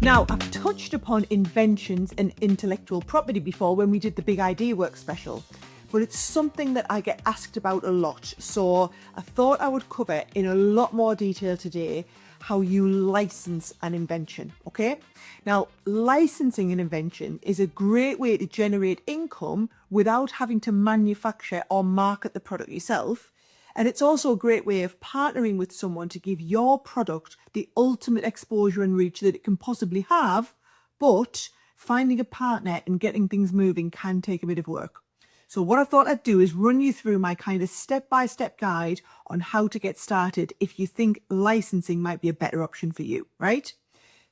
Now, I've touched upon inventions and intellectual property before when we did the Big Idea Work special, but it's something that I get asked about a lot. So I thought I would cover in a lot more detail today how you license an invention, okay? Now, licensing an invention is a great way to generate income without having to manufacture or market the product yourself. And it's also a great way of partnering with someone to give your product the ultimate exposure and reach that it can possibly have, but finding a partner and getting things moving can take a bit of work. So what I thought I'd do is run you through my kind of step-by-step guide on how to get started if you think licensing might be a better option for you, right?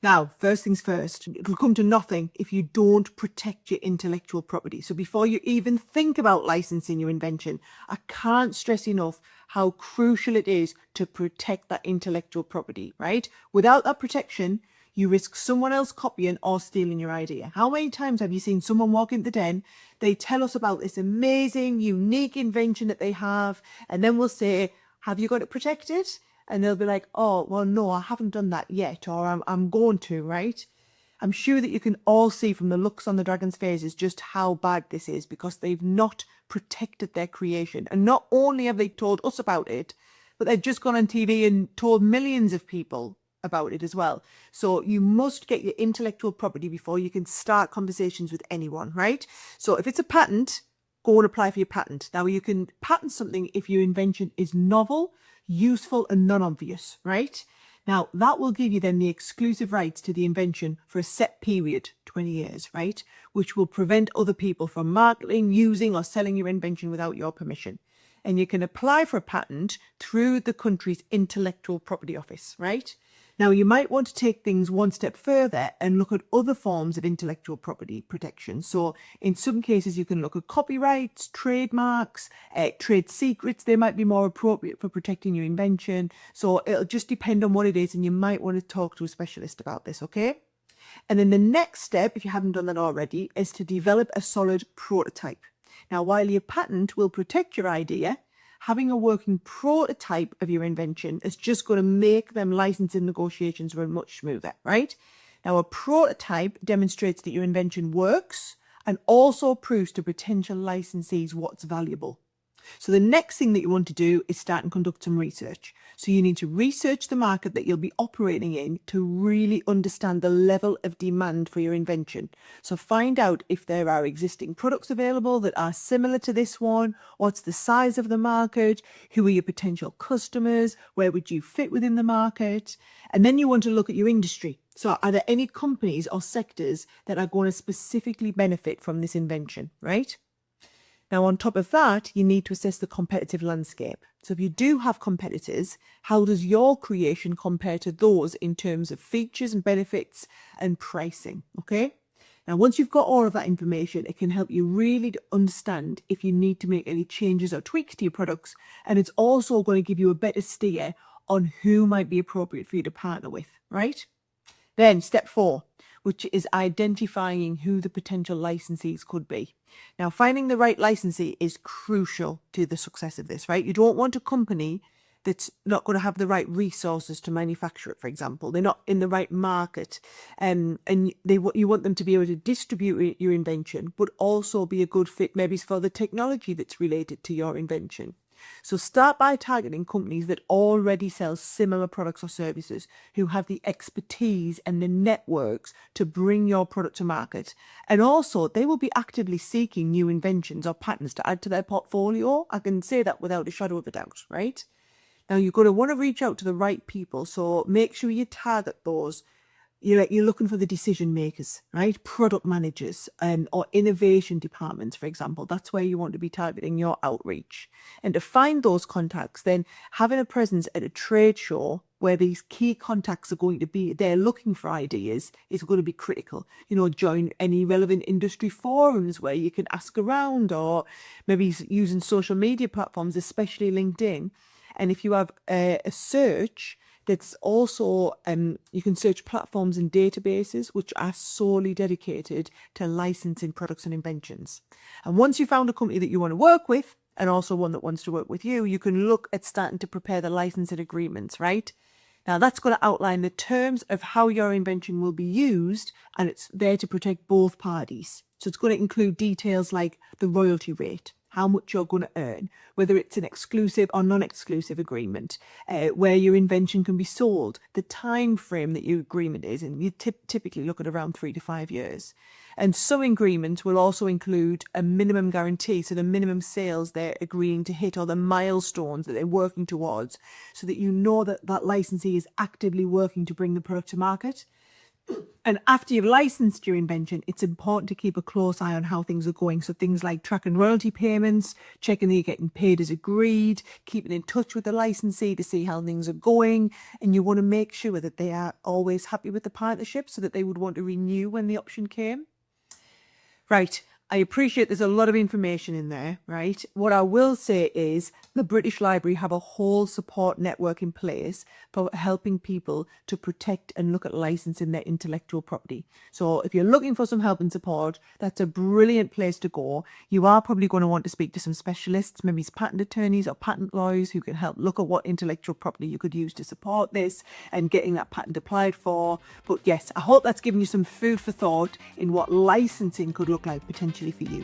Now, first things first, it'll come to nothing if you don't protect your intellectual property. So before you even think about licensing your invention, I can't stress enough how crucial it is to protect that intellectual property, right? Without that protection, you risk someone else copying or stealing your idea. How many times have you seen someone walk into the den, they tell us about this amazing, unique invention that they have, and then we'll say, have you got it protected? And they'll be like, oh, well, no, I haven't done that yet, or I'm going to, right? I'm sure that you can all see from the looks on the dragon's faces just how bad this is because they've not protected their creation. And not only have they told us about it, but they've just gone on TV and told millions of people about it as well. So you must get your intellectual property before you can start conversations with anyone, right? So if it's a patent, go and apply for your patent. Now you can patent something if your invention is novel, useful and non-obvious, right? Now that will give you then the exclusive rights to the invention for a set period, 20 years, right? Which will prevent other people from marketing, using or selling your invention without your permission. And you can apply for a patent through the country's intellectual property office, right? Now, you might want to take things one step further and look at other forms of intellectual property protection. So in some cases, you can look at copyrights, trademarks, trade secrets. They might be more appropriate for protecting your invention. So it'll just depend on what it is, and you might want to talk to a specialist about this, okay? And then the next step, if you haven't done that already, is to develop a solid prototype. Now, while your patent will protect your idea, having a working prototype of your invention is just going to make them licensing negotiations run much smoother, right? Now, a prototype demonstrates that your invention works and also proves to potential licensees what's valuable. So the next thing that you want to do is start and conduct some research. So you need to research the market that you'll be operating in to really understand the level of demand for your invention. So find out if there are existing products available that are similar to this one, what's the size of the market, who are your potential customers, where would you fit within the market, and then you want to look at your industry. So are there any companies or sectors that are going to specifically benefit from this invention, right? Now, on top of that, you need to assess the competitive landscape. So if you do have competitors, how does your creation compare to those in terms of features and benefits and pricing? Okay. Now, once you've got all of that information, it can help you really to understand if you need to make any changes or tweaks to your products. And it's also going to give you a better steer on who might be appropriate for you to partner with, right? Then step 4, which is identifying who the potential licensees could be. Now, finding the right licensee is crucial to the success of this, right? You don't want a company that's not going to have the right resources to manufacture it, for example. They're not in the right market. And you want them to be able to distribute your invention, but also be a good fit maybe for the technology that's related to your invention. So start by targeting companies that already sell similar products or services, who have the expertise and the networks to bring your product to market. And also, they will be actively seeking new inventions or patents to add to their portfolio. I can say that without a shadow of a doubt, right? Now, you're going to want to reach out to the right people. So make sure you target those. You're looking for the decision makers, right? Product managers or innovation departments, for example. That's where you want to be targeting your outreach. And to find those contacts, then having a presence at a trade show where these key contacts are going to be, they're looking for ideas, is going to be critical. Join any relevant industry forums where you can ask around, or maybe using social media platforms, especially LinkedIn. And if you have a search, that's also, you can search platforms and databases which are solely dedicated to licensing products and inventions. And once you've found a company that you want to work with, and also one that wants to work with you, you can look at starting to prepare the licensing agreements, right? Now that's going to outline the terms of how your invention will be used, and it's there to protect both parties. So it's going to include details like the royalty rate, how much you're going to earn, whether it's an exclusive or non-exclusive agreement, where your invention can be sold, the time frame that your agreement is, and you typically look at around 3 to 5 years. And some agreements will also include a minimum guarantee, so the minimum sales they're agreeing to hit or the milestones that they're working towards, so that you know that that licensee is actively working to bring the product to market. And after you've licensed your invention, it's important to keep a close eye on how things are going. So things like tracking royalty payments, checking that you're getting paid as agreed, keeping in touch with the licensee to see how things are going. And you want to make sure that they are always happy with the partnership so that they would want to renew when the option came. Right. I appreciate there's a lot of information in there, right? What I will say is the British Library have a whole support network in place for helping people to protect and look at licensing their intellectual property. So if you're looking for some help and support, that's a brilliant place to go. You are probably going to want to speak to some specialists, maybe patent attorneys or patent lawyers who can help look at what intellectual property you could use to support this and getting that patent applied for. But yes, I hope that's given you some food for thought in what licensing could look like potentially for you.